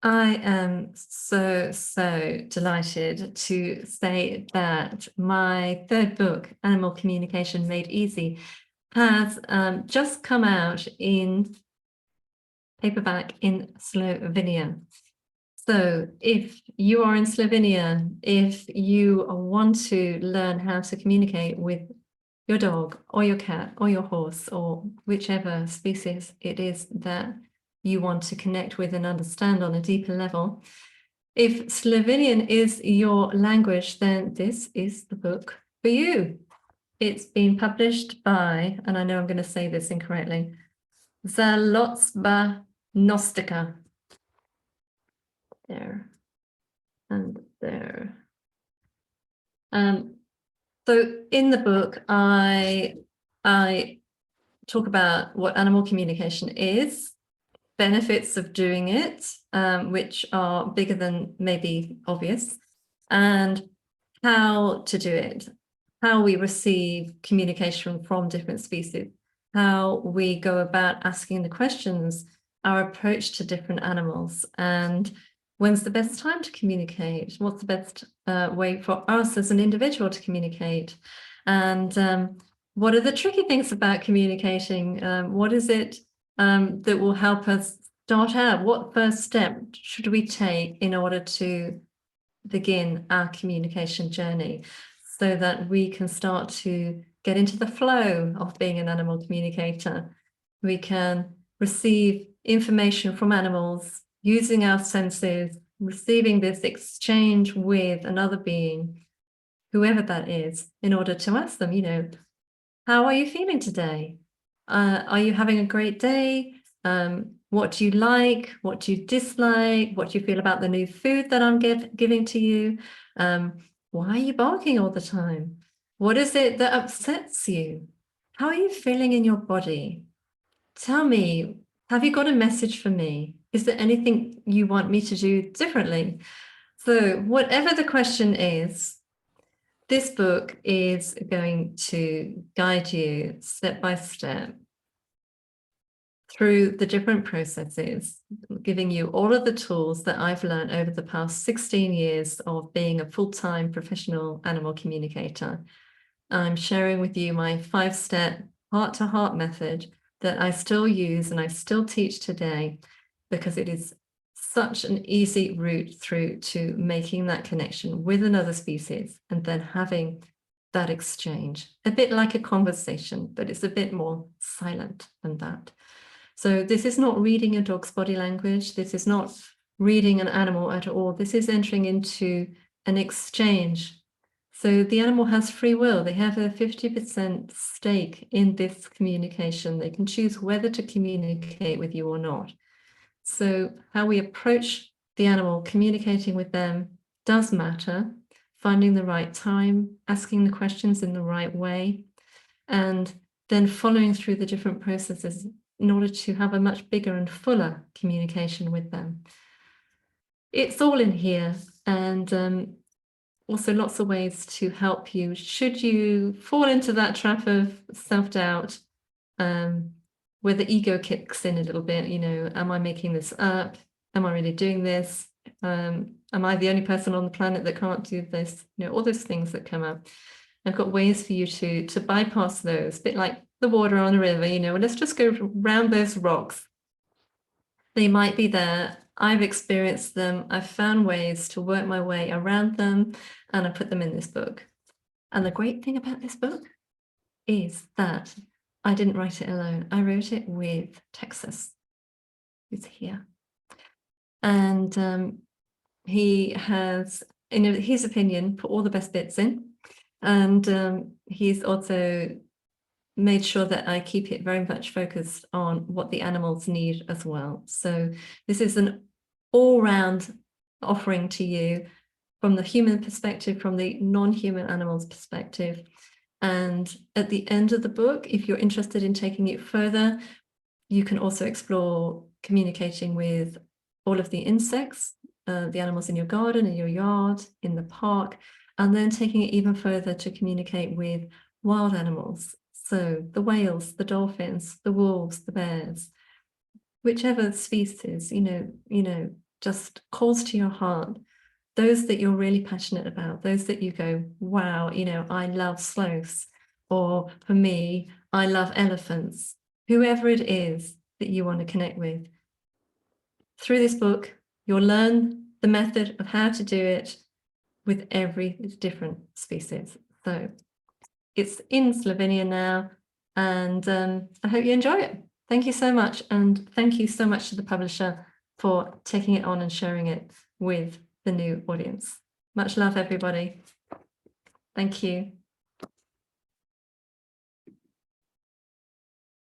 I am so delighted to say that my third book, Animal Communication Made Easy, has just come out in paperback in Slovenia. So if you are in Slovenia, if you want to learn how to communicate with your dog or your cat or your horse or whichever species it is that you want to connect with and understand on a deeper level, if Slovenian is your language, then this is the book for you. It's been published by, and I know I'm going to say this incorrectly, Zalotsba Gnostica. There and there. So in the book, I talk about what animal communication is, benefits of doing it, which are bigger than maybe obvious, and how to do it, how we receive communication from different species, how we go about asking the questions, our approach to different animals, and when's the best time to communicate, what's the best way for us as an individual to communicate, and what are the tricky things about communicating, what is it that will help us start out, what first step should we take in order to begin our communication journey so that we can start to get into the flow of being an animal communicator. We can receive information from animals using our senses, receiving this exchange with another being, whoever that is, in order to ask them, how are you feeling today? Are you having a great day? What do you like? What do you dislike? What do you feel about the new food that I'm giving to you? Why are you barking all the time? What is it that upsets you? How are you feeling in your body? Tell me, have you got a message for me? Is there anything you want me to do differently? So whatever the question is, this book is going to guide you step by step through the different processes, giving you all of the tools that I've learned over the past 16 years of being a full-time professional animal communicator. I'm sharing with you my 5-step heart-to-heart method that I still use and I still teach today because it is such an easy route through to making that connection with another species and then having that exchange, a bit like a conversation, but it's a bit more silent than that. So this is not reading a dog's body language. This is not reading an animal at all. This is entering into an exchange. So the animal has free will. They have a 50% stake in this communication. They can choose whether to communicate with you or not. So how we approach the animal, communicating with them does matter. Finding the right time, asking the questions in the right way, and then following through the different processes in order to have a much bigger and fuller communication with them. It's all in here, and also lots of ways to help you should you fall into that trap of self-doubt, where the ego kicks in a little bit, am I making this up? Am I really doing this? Am I the only person on the planet that can't do this? All those things that come up. I've got ways for you to bypass those, a bit like the water on a river, let's just go around those rocks. They might be there. I've experienced them. I've found ways to work my way around them, and I put them in this book. And the great thing about this book is that I didn't write it alone. I wrote it with Texas, who's here. And he has, in his opinion, put all the best bits in. And he's also made sure that I keep it very much focused on what the animals need as well. So this is an all-round offering to you from the human perspective, from the non-human animals perspective. And at the end of the book, if you're interested in taking it further, you can also explore communicating with all of the insects, the animals in your garden, in your yard, in the park, and then taking it even further to communicate with wild animals. So the whales, the dolphins, the wolves, the bears, whichever species, just calls to your heart, those that you're really passionate about, those that you go, wow, you know, I love sloths, or for me, I love elephants, whoever it is that you want to connect with. Through this book, you'll learn the method of how to do it with every different species. So it's in Slovenia now, and I hope you enjoy it. Thank you so much, and thank you so much to the publisher for taking it on and sharing it with the new audience. Much love, everybody. Thank you.